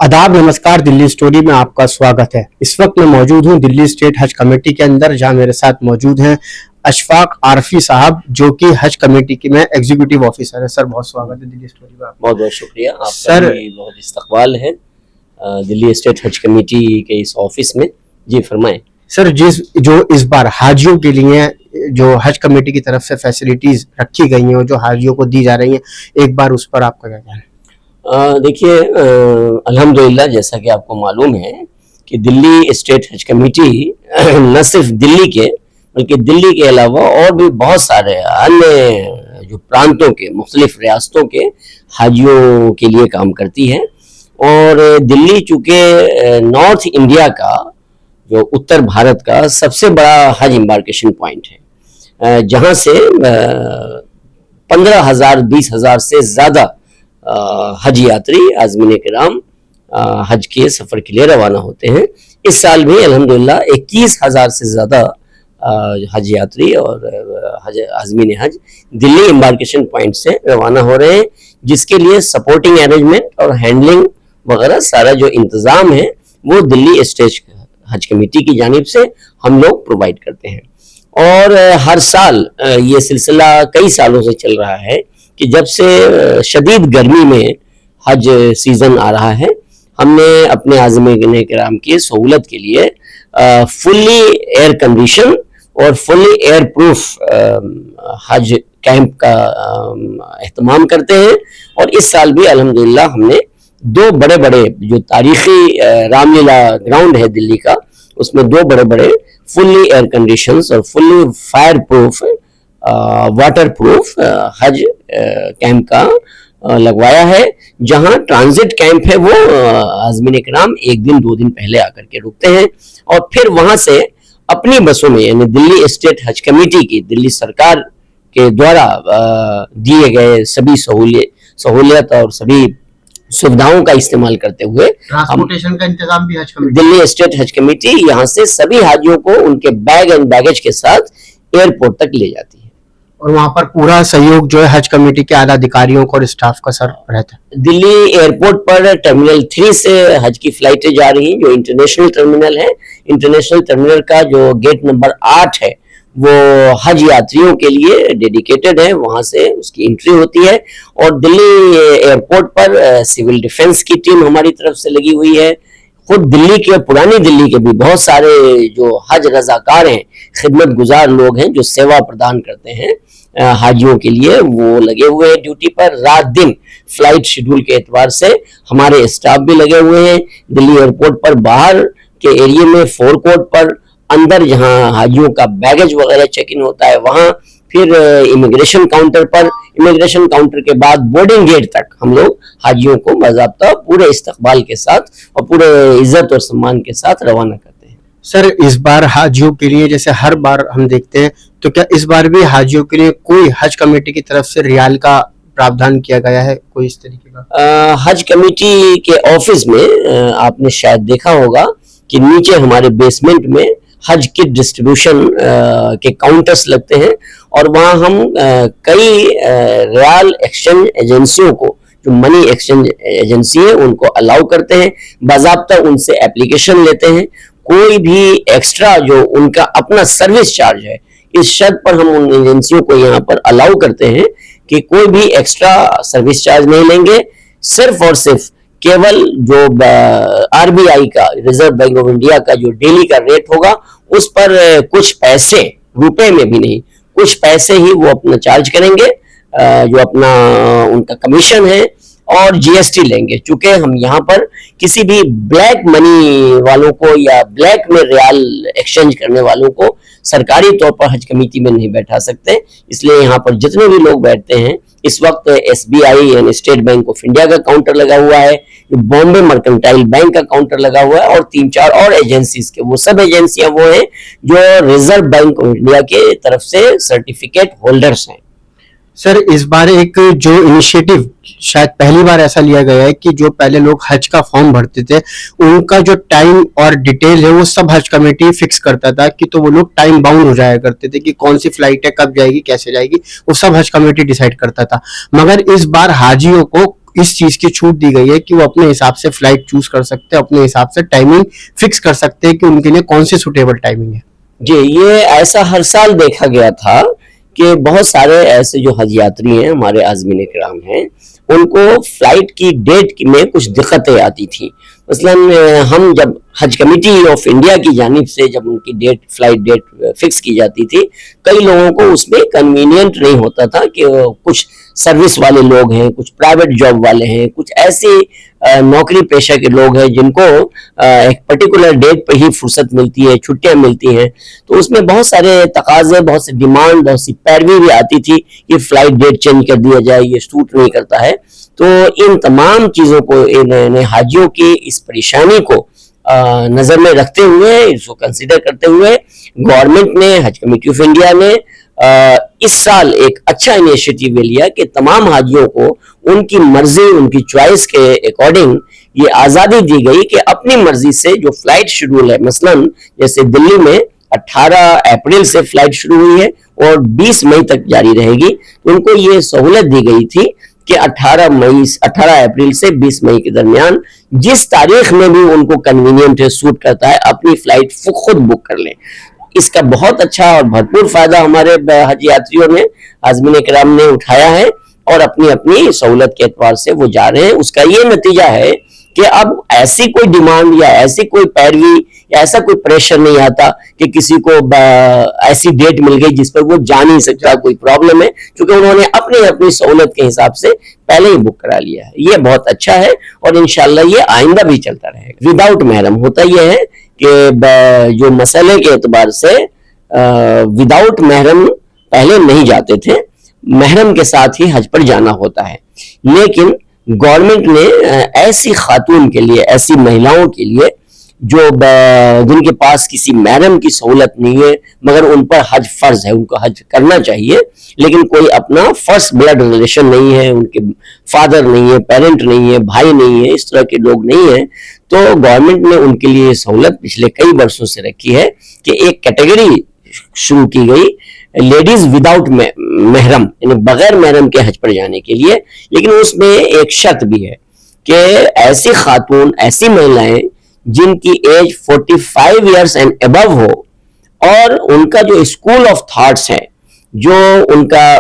आदाब नमस्कार। दिल्ली स्टोरी में आपका स्वागत है। इस वक्त मैं मौजूद हूं दिल्ली स्टेट हज कमेटी के अंदर, जहां मेरे साथ मौजूद हैं अशफाक आरफी साहब, जो कि हज कमेटी के में एग्जीक्यूटिव ऑफिसर है। सर, बहुत स्वागत है दिल्ली स्टोरी में। बहुत बहुत शुक्रिया आपका। सर, भी बहुत इस्तकबाल है दिल्ली स्टेट हज कमेटी के इस ऑफिस में। जी फरमाएं। सर, जो इस बार हाजियों के लिए जो हज कमेटी की तरफ से फैसिलिटीज रखी गई हैं और जो हाजियों को दी जा रही हैं, एक बार उस पर आपका क्या कहना है? देखिए, अल्हम्दुलिल्लाह, जैसा कि आपको मालूम है कि दिल्ली स्टेट हज कमेटी न सिर्फ दिल्ली के बल्कि दिल्ली के अलावा और भी बहुत सारे अन्य जो प्रांतों के मुख्तलिफ रियासतों के हाजियों के लिए काम करती है। और दिल्ली चूँकि नॉर्थ इंडिया का, जो उत्तर भारत का सबसे बड़ा हज एम्बार्केशन पॉइंट है, जहाँ से 15,000 20,000 से ज़्यादा हज यात्री आज़मीन किराम हज के सफ़र के लिए रवाना होते हैं। इस साल भी अल्हम्दुलिल्लाह 21,000 से ज़्यादा हज यात्री और आज़मीन हज दिल्ली एम्बार्केशन पॉइंट से रवाना हो रहे हैं, जिसके लिए सपोर्टिंग अरेंजमेंट और हैंडलिंग वगैरह सारा जो इंतज़ाम है वो दिल्ली स्टेट हज कमेटी की जानिब से हम लोग प्रोवाइड करते हैं। और हर साल ये सिलसिला कई सालों से चल रहा है कि जब से शदीद गर्मी में हज सीज़न आ रहा है, हमने अपने आज़मीन किराम की सहूलत के लिए फुल्ली एयर कंडीशन और फुल्ली एयर प्रूफ हज कैंप का एहतमाम करते हैं। और इस साल भी अल्हम्दुलिल्लाह हमने दो बड़े बड़े जो तारीखी रामलीला ग्राउंड है दिल्ली का, उसमें दो बड़े बड़े फुल्ली एयर कंडीशंस और fully fire proof water proof हज कैंप का लगवाया है। जहां ट्रांजिट कैंप है वो आज़मीन किराम एक दिन दो दिन पहले आकर के रुकते हैं और फिर वहां से अपनी बसों में, यानी दिल्ली स्टेट हज कमेटी की, दिल्ली सरकार के द्वारा दिए गए सभी सहूलियत और सभी सुविधाओं का इस्तेमाल करते हुए ट्रांसपोर्टेशन का इंतजाम भी हज कमेटी, दिल्ली स्टेट हज कमेटी यहाँ से सभी हाजियों को उनके बैग एंड बैगेज के साथ एयरपोर्ट तक ले जाती है। और वहां पर पूरा सहयोग जो है हज कमेटी के आला अधिकारियों को और स्टाफ का सर रहता है। दिल्ली एयरपोर्ट पर टर्मिनल 3 से हज की फ्लाइटें जा रही हैं, जो इंटरनेशनल टर्मिनल है। इंटरनेशनल टर्मिनल का जो गेट नंबर 8 है वो हज यात्रियों के लिए डेडिकेटेड है, वहां से उसकी एंट्री होती है। और दिल्ली एयरपोर्ट पर सिविल डिफेंस की टीम हमारी तरफ से लगी हुई है। खुद दिल्ली के, पुरानी दिल्ली के भी बहुत सारे जो हज रजाकार हैं, खिदमत गुजार लोग हैं जो सेवा प्रदान करते हैं हाजियों के लिए, वो लगे हुए हैं ड्यूटी पर। रात दिन फ्लाइट शेड्यूल के एतबार से हमारे स्टाफ भी लगे हुए हैं। दिल्ली एयरपोर्ट पर बाहर के एरिया में, फोर कोर्ट पर, अंदर जहां हाजियों का बैगेज वगैरह चेक इन होता है वहां, फिर इमिग्रेशन काउंटर पर, इमिग्रेशन काउंटर के बाद बोर्डिंग गेट तक हम लोग हाजियों को बाज़ाब्ता पूरे इस्तकबाल के साथ और पूरे इज्जत और सम्मान के साथ रवाना करते हैं। सर, इस बार हाजियों के लिए, जैसे हर बार हम देखते हैं, तो क्या इस बार भी हाजियों के लिए कोई हज कमेटी की तरफ से रियाल का प्रावधान किया गया है, कोई इस तरीके का? हज कमेटी के ऑफिस में आपने शायद देखा होगा कि नीचे हमारे बेसमेंट में हज किट डिस्ट्रीब्यूशन के काउंटर्स लगते हैं और वहाँ हम कई रियाल एक्सचेंज एजेंसियों को, जो मनी एक्सचेंज एजेंसी है, उनको अलाउ करते हैं। बाज़ाब्ता उनसे एप्लीकेशन लेते हैं। कोई भी एक्स्ट्रा जो उनका अपना सर्विस चार्ज है, इस शर्त पर हम उन एजेंसियों को यहाँ पर अलाउ करते हैं कि कोई भी एक्स्ट्रा सर्विस चार्ज नहीं लेंगे। सिर्फ और सिर्फ केवल जो आरबीआई का, रिजर्व बैंक ऑफ इंडिया का जो डेली का रेट होगा, उस पर कुछ पैसे, रुपए में भी नहीं, कुछ पैसे ही वो अपना चार्ज करेंगे, जो अपना उनका कमीशन है, और जीएसटी लेंगे। चूंकि हम यहाँ पर किसी भी ब्लैक मनी वालों को या ब्लैक में रियाल एक्सचेंज करने वालों को सरकारी तौर पर हज कमेटी में नहीं बैठा सकते, इसलिए यहाँ पर जितने भी लोग बैठते हैं, इस वक्त एसबीआई यानी स्टेट बैंक ऑफ इंडिया का काउंटर लगा हुआ है, बॉम्बे मर्केंटाइल बैंक का काउंटर लगा हुआ है, और 3-4 और एजेंसीज के, वो सब एजेंसियां वो हैं जो रिजर्व बैंक ऑफ इंडिया के तरफ से सर्टिफिकेट होल्डर्स हैं। सर, इस बार एक जो इनिशिएटिव शायद पहली बार ऐसा लिया गया है कि जो पहले लोग हज का फॉर्म भरते थे, उनका जो टाइम और डिटेल है वो सब हज कमेटी फिक्स करता था, कि तो वो लोग टाइम बाउंड हो जाया करते थे कि कौन सी फ्लाइट है, कब जाएगी, कैसे जाएगी, वो सब हज कमेटी डिसाइड करता था। मगर इस बार हाजियों को इस चीज की छूट दी गई है कि वो अपने हिसाब से फ्लाइट चूज कर सकते हैं, अपने हिसाब से टाइमिंग फिक्स कर सकते हैं कि उनके लिए कौन सी सुटेबल टाइमिंग है। जी, ये ऐसा हर साल देखा गया था कि बहुत सारे ऐसे जो हज यात्री हैं, हमारे आज़मीन किराम हैं, उनको फ्लाइट की डेट में कुछ दिक्कतें आती थी। मसलन हम जब हज कमेटी ऑफ इंडिया की जानिब से जब उनकी डेट, फ्लाइट डेट फिक्स की जाती थी, कई लोगों को उसमें कन्वीनियंट नहीं होता था कि कुछ सर्विस वाले लोग हैं, कुछ प्राइवेट जॉब वाले हैं, कुछ ऐसे नौकरी पेशा के लोग हैं जिनको एक पर्टिकुलर डेट पे ही फुर्सत मिलती है, छुट्टियां मिलती हैं, तो उसमें बहुत सारे तकाजे, बहुत सी डिमांड, बहुत सी पैरवी भी आती थी कि फ्लाइट डेट चेंज कर दिया जाए, ये सूट नहीं करता है। तो इन तमाम चीज़ों को, इन हाजियों की इस परेशानी को नज़र में रखते हुए, इसको कंसिडर करते हुए गवर्नमेंट ने, हज कमेटी ऑफ इंडिया ने इस साल एक अच्छा इनिशिएटिव लिया कि तमाम हाजियों को उनकी मर्जी, उनकी चॉइस के अकॉर्डिंग ये आज़ादी दी गई कि अपनी मर्जी से जो फ्लाइट शेड्यूल है, मसलन जैसे दिल्ली में 18 अप्रैल से फ्लाइट शुरू हुई है और 20 मई तक जारी रहेगी, तो उनको ये सहूलत दी गई थी कि 18 अप्रैल से 20 मई के दरमियान जिस तारीख में भी उनको कन्वीनियंट है, सूट करता है, अपनी फ्लाइट खुद बुक कर लें। इसका बहुत अच्छा और भरपूर फायदा हमारे हज यात्रियों ने, आज़मीन किराम ने उठाया है और अपनी अपनी सहूलत के एतबार से वो जा रहे हैं। उसका ये नतीजा है कि अब ऐसी कोई डिमांड या ऐसी कोई पैरवी या ऐसा कोई प्रेशर नहीं आता कि किसी को ऐसी डेट मिल गई जिस पर वो जा नहीं सकता, कोई प्रॉब्लम है, क्योंकि उन्होंने अपनी अपनी सहूलत के हिसाब से पहले ही बुक करा लिया है। ये बहुत अच्छा है और इंशाल्लाह ये आइंदा भी चलता रहेगा। विदाउट महरम होता यह है कि जो मसले के एतबार से विदाउट महरम पहले नहीं जाते थे, महरम के साथ ही हज पर जाना होता है, लेकिन गवर्नमेंट ने ऐसी खातून के लिए, ऐसी महिलाओं के लिए जो जिनके पास किसी महरम की सहूलत नहीं है मगर उन पर हज फर्ज है, उनको हज करना चाहिए, लेकिन कोई अपना फर्स्ट ब्लड रिलेशन नहीं है, उनके फादर नहीं है, पेरेंट नहीं है, भाई नहीं है, इस तरह के लोग नहीं है, तो गवर्नमेंट ने उनके लिए सहूलत पिछले कई वर्षों से रखी है कि एक कैटेगरी शुरू की गई, लेडीज विदाउट महरम, यानी बगैर महरम के हज पर जाने के लिए। लेकिन उसमें एक शर्त भी है कि ऐसी खातून, ऐसी महिलाएं जिनकी एज 45 इयर्स एंड अबव हो और उनका जो स्कूल ऑफ थॉट्स है, जो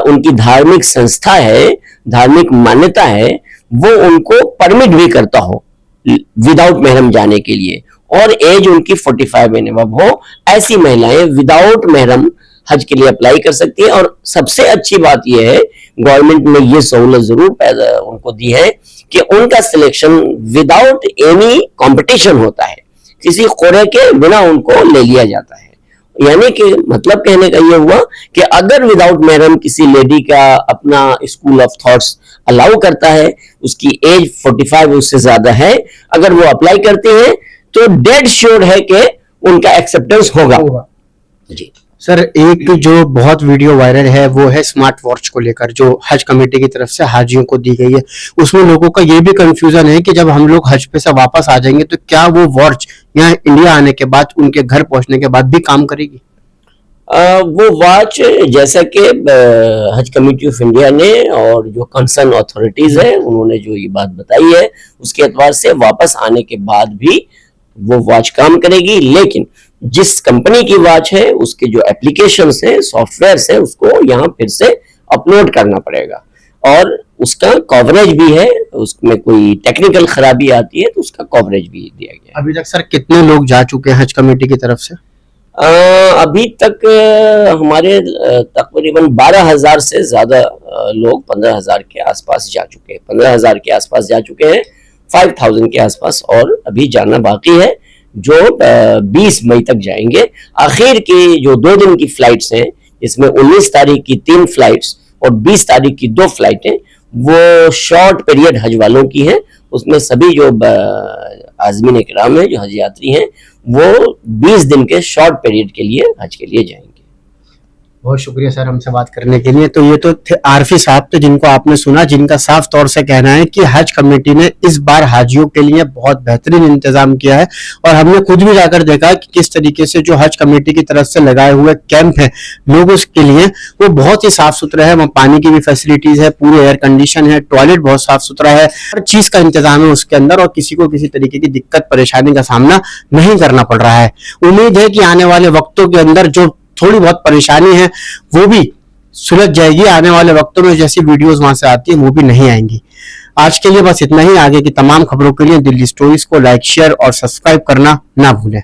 उनकी धार्मिक संस्था है, धार्मिक मान्यता है, वो उनको परमिट भी करता हो विदाउट महरम जाने के लिए और एज उनकी 45 एंड अबव हो, ऐसी महिलाएं विदाउट महरम हज के लिए अप्लाई कर सकती है। और सबसे अच्छी बात यह है, गवर्नमेंट ने ये सहूलत जरूर पैदा उनको दी है कि उनका सिलेक्शन विदाउट एनी कंपटीशन होता है, किसी खोरे के बिना उनको ले लिया जाता है। यानी कि मतलब कहने का ये हुआ कि अगर विदाउट महरम किसी लेडी का अपना स्कूल ऑफ थॉट्स अलाउ करता है, उसकी एज 45 उससे ज्यादा है, अगर वो अप्लाई करती है तो डेड श्योर है कि उनका एक्सेप्टेंस होगा। जी सर, एक जो बहुत वीडियो वायरल है वो है स्मार्ट वॉच को लेकर, जो हज कमेटी की तरफ से हाजियों को दी गई है। उसमें लोगों का ये भी कंफ्यूजन है कि जब हम लोग हज पे से वापस आ जाएंगे तो क्या वो वॉच यहाँ इंडिया आने के बाद, उनके घर पहुंचने के बाद भी काम करेगी? वो वॉच, जैसा कि हज कमेटी ऑफ इंडिया ने और जो कंसर्न अथॉरिटीज है उन्होंने जो ये बात बताई है, उसके एतबार से वापस आने के बाद भी वो वॉच काम करेगी। लेकिन जिस कंपनी की वॉच है उसके जो एप्लीकेशंस है, सॉफ्टवेयर है, उसको यहाँ फिर से अपलोड करना पड़ेगा और उसका कवरेज भी है, उसमें कोई टेक्निकल खराबी आती है तो उसका कवरेज भी दिया गया है। अभी तक सर कितने लोग जा चुके हैं हज कमेटी की तरफ से? अभी तक हमारे तकरीबन 12,000 से ज्यादा लोग 15,000 के आसपास जा चुके हैं, 15,000 के आसपास जा चुके हैं, 5,000 के आसपास और अभी जाना बाकी है, जो 20 मई तक जाएंगे। आखिर की जो 2 दिन की फ्लाइट्स हैं, इसमें 19 तारीख की 3 फ्लाइट्स और 20 तारीख की 2 फ्लाइटें वो शॉर्ट पीरियड हज वालों की हैं। उसमें सभी जो आज़मीन किराम हैं, जो हज यात्री हैं, वो 20 दिन के शॉर्ट पीरियड के लिए हज के लिए जाएंगे। बहुत शुक्रिया सर हमसे बात करने के लिए। तो ये तो थे आरफी साहब, तो जिनको आपने सुना, जिनका साफ तौर से कहना है कि हज कमेटी ने इस बार हाजियों के लिए बहुत बेहतरीन इंतजाम किया है। और हमने खुद भी जाकर देखा कि किस तरीके से जो हज कमेटी की तरफ से लगाए हुए कैंप है लोगों के लिए, वो बहुत ही साफ सुथरा है। वहाँ पानी की भी फैसिलिटीज है, पूरे एयर कंडीशन है, टॉयलेट बहुत साफ सुथरा है, हर चीज का इंतजाम है उसके अंदर, और किसी को किसी तरीके की दिक्कत परेशानी का सामना नहीं करना पड़ रहा है। उम्मीद है कि आने वाले वक्तों के अंदर जो थोड़ी बहुत परेशानी है वो भी सुलझ जाएगी। आने वाले वक्तों में जैसी वीडियोस वहां से आती है वो भी नहीं आएंगी। आज के लिए बस इतना ही। आगे की तमाम खबरों के लिए दिल्ली स्टोरीज को लाइक, शेयर और सब्सक्राइब करना ना भूलें।